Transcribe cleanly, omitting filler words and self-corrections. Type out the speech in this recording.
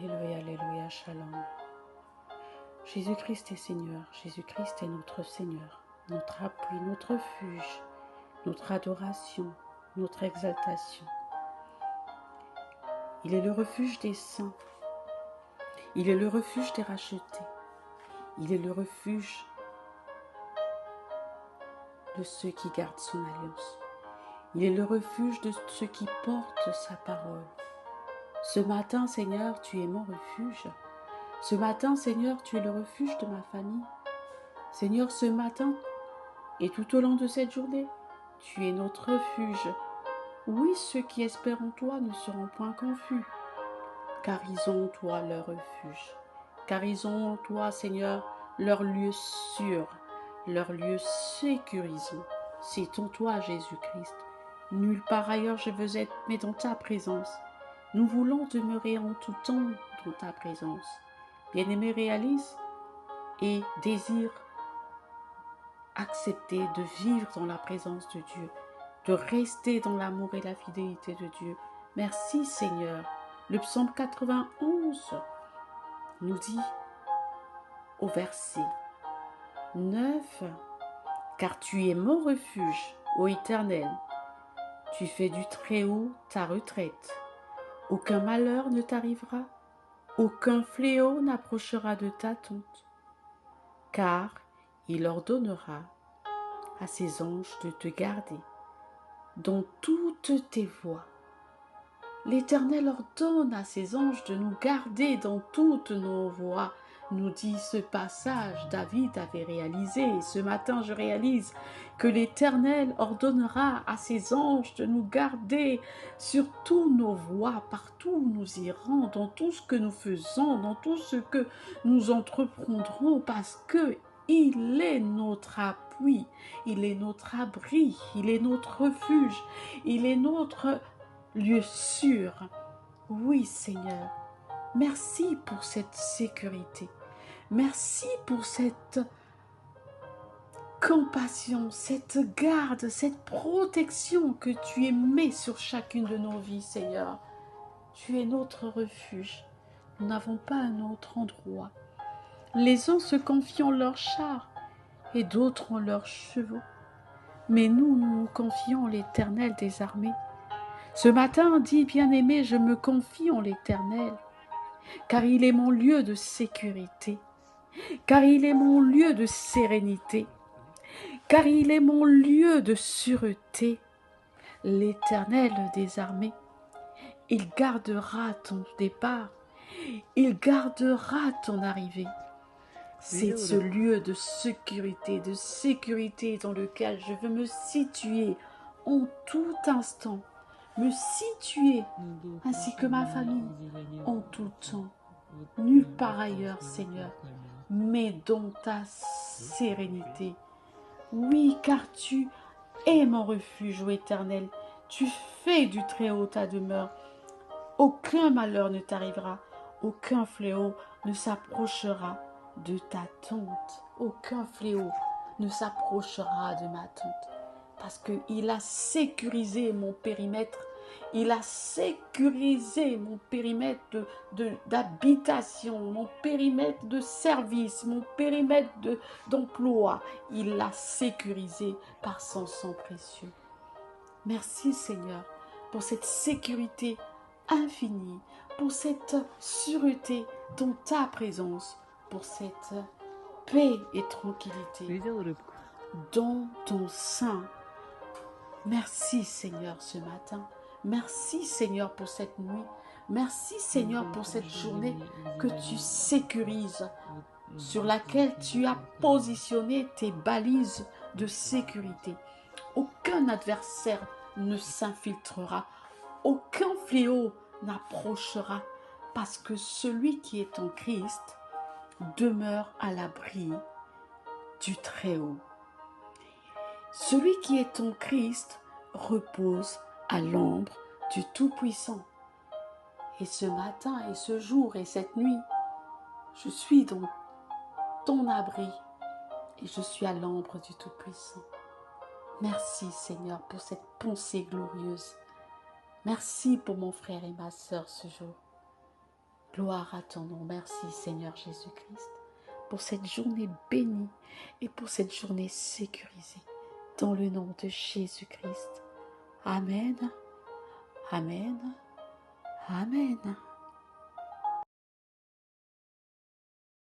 Alléluia, alléluia, shalom. Jésus-Christ est Seigneur, Jésus-Christ est notre Seigneur, notre appui, notre refuge, notre adoration, notre exaltation. Il est le refuge des saints, il est le refuge des rachetés, il est le refuge de ceux qui gardent son alliance. Il est le refuge de ceux qui portent sa parole. Ce matin, Seigneur, tu es mon refuge. Ce matin, Seigneur, tu es le refuge de ma famille. Seigneur, ce matin et tout au long de cette journée, tu es notre refuge. Oui, ceux qui espèrent en toi ne seront point confus, car ils ont en toi leur refuge. Car ils ont en toi, Seigneur, leur lieu sûr, leur lieu sécurisé. C'est en toi, Jésus-Christ. Nulle part ailleurs je veux être, mais dans ta présence. Nous voulons demeurer en tout temps dans ta présence. Bien-aimé, réalise et désire accepter de vivre dans la présence de Dieu, de rester dans l'amour et la fidélité de Dieu. Merci Seigneur. Le psaume 91 nous dit au verset 9, « Car tu es mon refuge, ô Éternel, tu fais du Très-Haut ta retraite. Aucun malheur ne t'arrivera, aucun fléau n'approchera de ta tente, car il ordonnera à ses anges de te garder dans toutes tes voies. » L'Éternel ordonne à ses anges de nous garder dans toutes nos voies, nous dit ce passage. David avait réalisé, et ce matin je réalise que l'Éternel ordonnera à ses anges de nous garder sur tous nos voies, partout où nous irons, dans tout ce que nous faisons, dans tout ce que nous entreprendrons, parce que il est notre appui, il est notre abri, il est notre refuge, il est notre lieu sûr. Oui, Seigneur, merci pour cette sécurité. Merci pour cette compassion, cette garde, cette protection que tu mets sur chacune de nos vies, Seigneur. Tu es notre refuge. Nous n'avons pas un autre endroit. Les uns se confient en leurs chars et d'autres en leurs chevaux. Mais nous nous confions en l'Éternel des armées. Ce matin, dis bien-aimé, je me confie en l'Éternel, car il est mon lieu de sécurité, car il est mon lieu de sérénité, car il est mon lieu de sûreté. L'Éternel des armées, il gardera ton départ, il gardera ton arrivée. C'est ce lieu de sécurité dans lequel je veux me situer en tout instant, me situer ainsi que ma famille en tout temps, nulle part ailleurs, Seigneur, mais dans ta sérénité. Oui, car tu es mon refuge, ô Éternel, tu fais du Très-Haut ta demeure. Aucun malheur ne t'arrivera, aucun fléau ne s'approchera de ta tente. Aucun fléau ne s'approchera de ma tente. Parce qu'il a sécurisé mon périmètre. Il a sécurisé mon périmètre d'habitation, mon périmètre de service, mon périmètre d'emploi. Il l'a sécurisé par son sang précieux. Merci Seigneur pour cette sécurité infinie, pour cette sûreté dans ta présence, pour cette paix et tranquillité dans ton sein. Merci Seigneur ce matin. Merci Seigneur pour cette nuit. Merci Seigneur pour cette journée que tu sécurises, sur laquelle tu as positionné tes balises de sécurité. Aucun adversaire ne s'infiltrera, aucun fléau n'approchera, parce que celui qui est en Christ demeure à l'abri du Très-Haut. Celui qui est en Christ repose à l'ombre du Tout-Puissant. Et ce matin et ce jour et cette nuit, je suis dans ton abri et je suis à l'ombre du Tout-Puissant. Merci Seigneur pour cette pensée glorieuse. Merci pour mon frère et ma sœur ce jour. Gloire à ton nom. Merci Seigneur Jésus-Christ pour cette journée bénie et pour cette journée sécurisée. Dans le nom de Jésus-Christ. Amen. Amen. Amen.